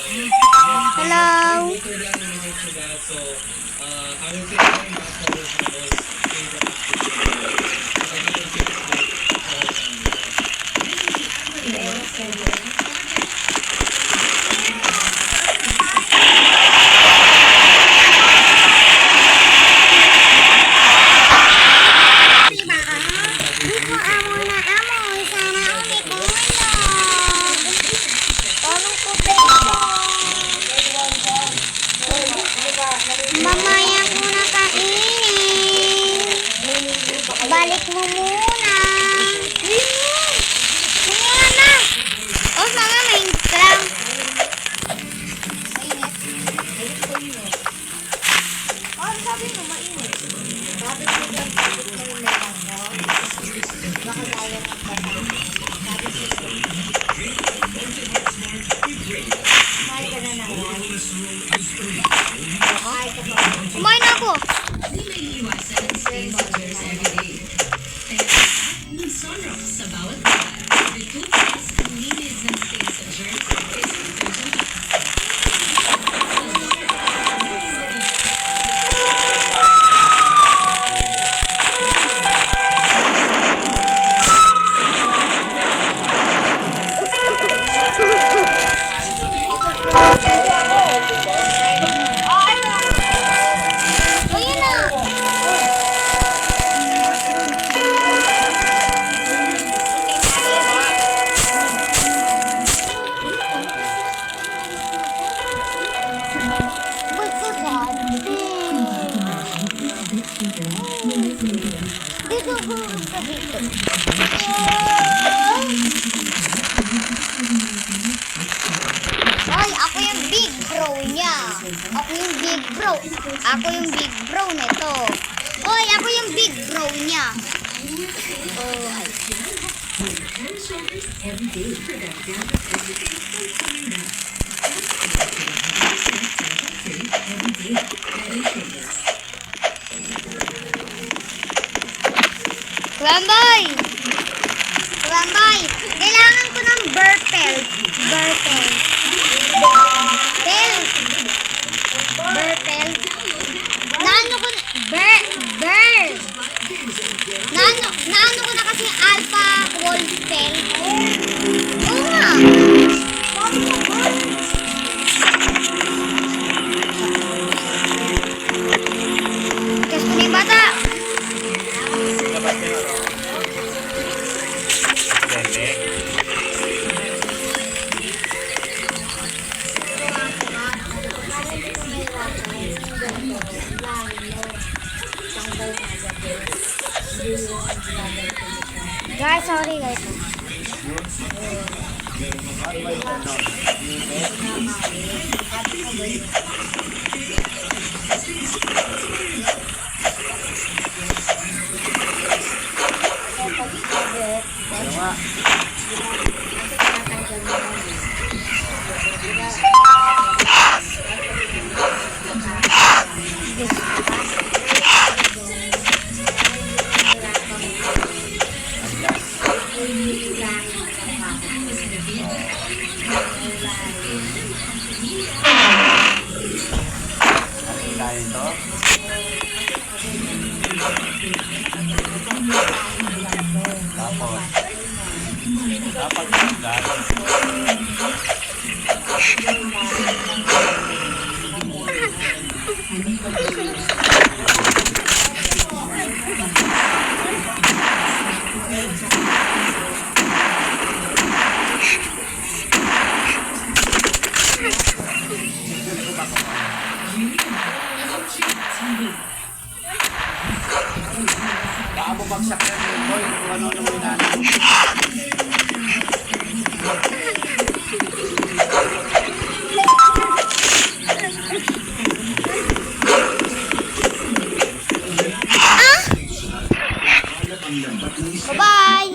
Hello. Mamaya ko na kainin. Balik mo muna. Muna na. O, mga Minecraft. Oh, sabi mo, mainit. Sabi ko dyan, sabi ko yung meron ko. Nakalaya ng bata. Sabi ko kumain ka na naman. Kumain ako. Di may iwasan ang Space Jars everyday. Kaya ang sunrock sa bawat balat. The toothpaste ang linis ng Space Jars is detergent. Dito ko sa dito. Ay, ako yung big bro niya. Ako yung big bro. Ako yung big bro nito. Oy, ako yung big bro niya. Oh, Rambay! Rambay! Kailangan ko ng burpel. Burpel. Burpel. Burpel. Naano ko na... Naano ko na kasi alpha wolfel. Oo nga. Kasi ko na yung bata. Guys, sorry guys. Baka bumagsak yan yung boy. Kung ano naman inaanap. Bye-bye!